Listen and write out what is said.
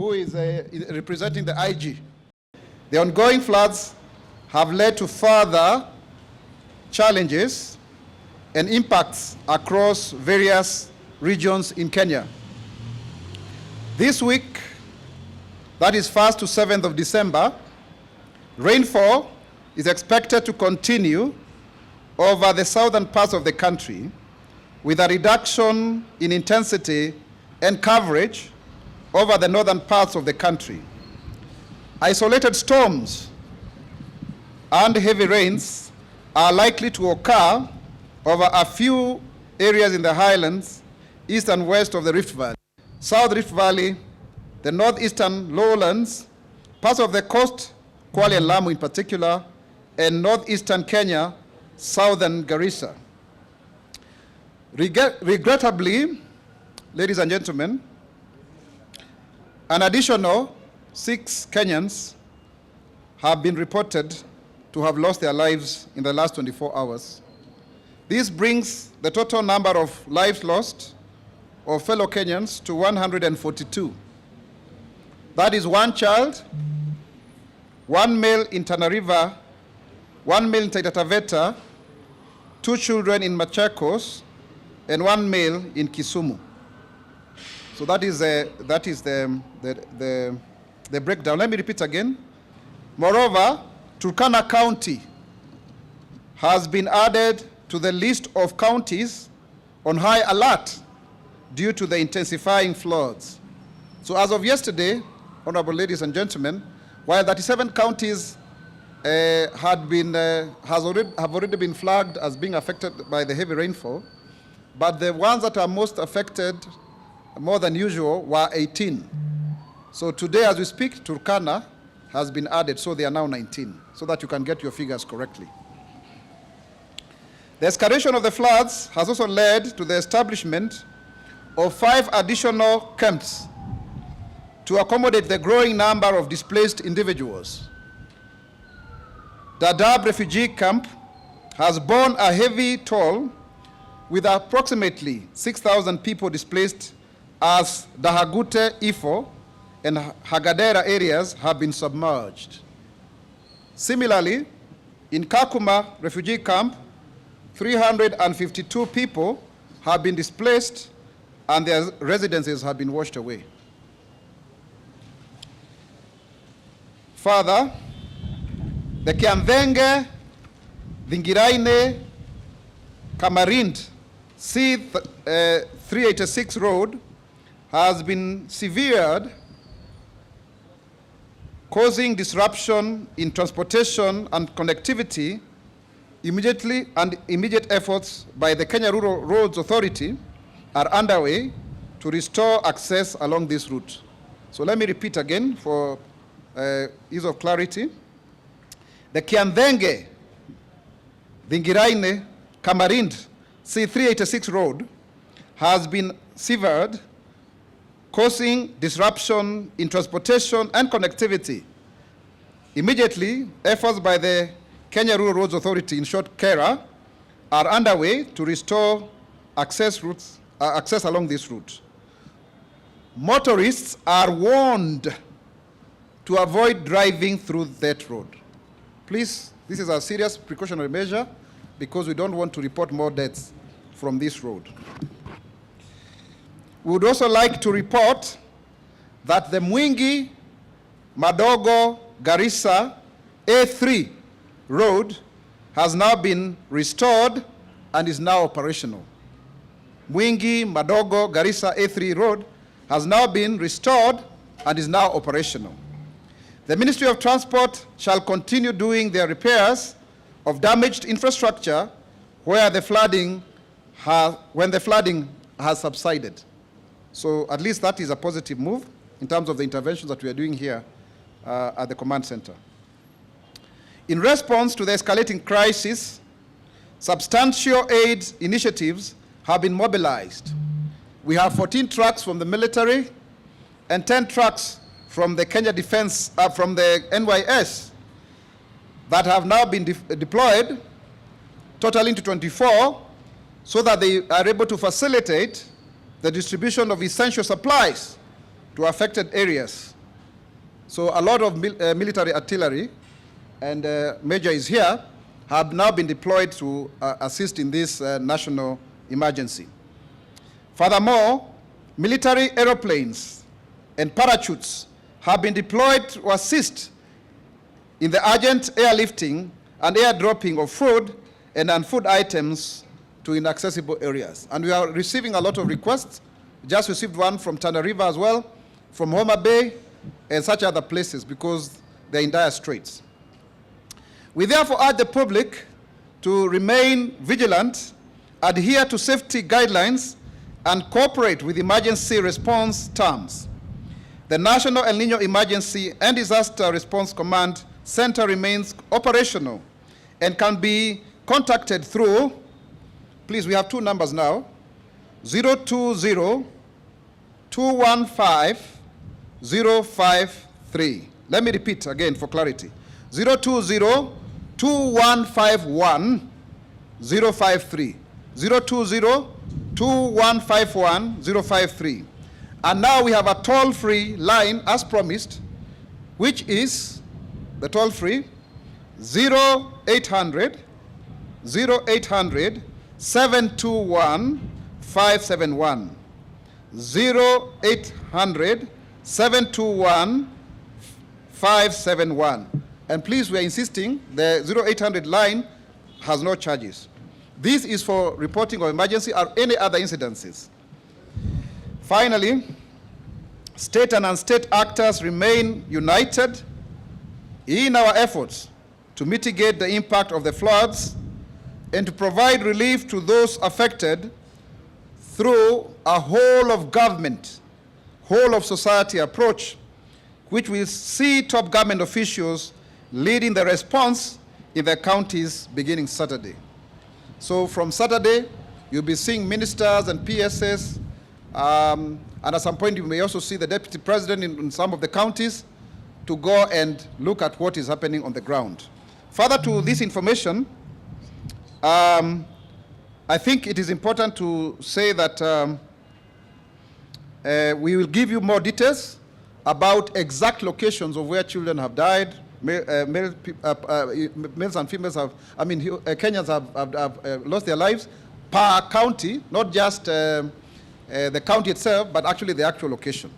who is representing the IG. The ongoing floods have led to further challenges and impacts across various regions in Kenya. This week, that is 1st to 7th of December, rainfall is expected to continue over the southern parts of the country, with a reduction in intensity and coverage over the northern parts of the country. Isolated storms and heavy rains are likely to occur over a few areas in the highlands, east and west of the Rift Valley, South Rift Valley, the northeastern lowlands, parts of the coast, Kwale and Lamu in particular, and northeastern Kenya, southern Garissa. Regrettably, ladies and gentlemen, an additional 6 Kenyans have been reported to have lost their lives in the last 24 hours. This brings the total number of lives lost of fellow Kenyans to 142. That is 1 child, 1 male in Tana River, 1 male in Taita Taveta, 2 children in Machakos, and 1 male in Kisumu. So that is the breakdown. Let me repeat again. Moreover, Turkana County has been added to the list of counties on high alert due to the intensifying floods. So as of yesterday, honorable ladies and gentlemen, while 37 counties have already been flagged as being affected by the heavy rainfall, but the ones that are most affected more than usual were 18. So today as we speak, Turkana has been added, so they are now 19, so that you can get your figures correctly. The escalation of the floods has also led to the establishment of 5 additional camps to accommodate the growing number of displaced individuals. Dadaab refugee camp has borne a heavy toll, with approximately 6,000 people displaced, as Dahagute, Ifo, and Hagadera areas have been submerged. Similarly, in Kakuma refugee camp, 352 people have been displaced and their residences have been washed away. Further, the Kianthenge, Dhingiraine, Kamarind C386 road has been severed, causing disruption in transportation and connectivity. Immediate efforts by the Kenya Rural Roads Authority are underway to restore access along this route. So let me repeat again for ease of clarity. The Kianthenge, Dhingiraine, Kamarind C386 road has been severed, causing disruption in transportation and connectivity. Immediately, efforts by the Kenya Rural Roads Authority, in short KERA, are underway to restore access along this route. Motorists are warned to avoid driving through that road. Please, this is a serious precautionary measure because we don't want to report more deaths from this road. We would also like to report that the Mwingi, Madogo, Garissa A3 road has now been restored and is now operational. Mwingi, Madogo, Garissa A3 road has now been restored and is now operational. The Ministry of Transport shall continue doing their repairs of damaged infrastructure when the flooding has subsided. So at least that is a positive move in terms of the interventions that we are doing here at the command center. In response to the escalating crisis, substantial aid initiatives have been mobilized. We have 14 trucks from the military and 10 trucks from the Kenya Defense, from the NYS, that have now been deployed, totaling to 24, so that they are able to facilitate the distribution of essential supplies to affected areas. So a lot of military artillery, and Major is here, have now been deployed to assist in this national emergency. Furthermore, military aeroplanes and parachutes have been deployed to assist in the urgent airlifting and airdropping of food and non-food items to inaccessible areas. And we are receiving a lot of requests. Just received one from Tana River as well, from Homa Bay, and such other places, because they're in dire straits. We therefore urge the public to remain vigilant, adhere to safety guidelines, and cooperate with emergency response terms. The National El Niño Emergency and Disaster Response Command Center remains operational and can be contacted through, please, we have two numbers now, 020-215-053. Let me repeat again for clarity. 020-2151-053. 020-2151-053. And now we have a toll-free line as promised, which is the toll-free 0800 721 571. 0800 721 571. And please, we are insisting the 0800 line has no charges. This is for reporting of emergency or any other incidences. Finally, state and non-state actors remain united in our efforts to mitigate the impact of the floods and to provide relief to those affected through a whole of government, whole of society approach, which will see top government officials leading the response in their counties beginning Saturday. So from Saturday, you'll be seeing ministers and PSS, and at some point you may also see the deputy president in some of the counties to go and look at what is happening on the ground. Further to this information, I think it is important to say that we will give you more details about exact locations of where children have died. Males and females have, Kenyans have lost their lives per county, not just the county itself, but actually the actual location.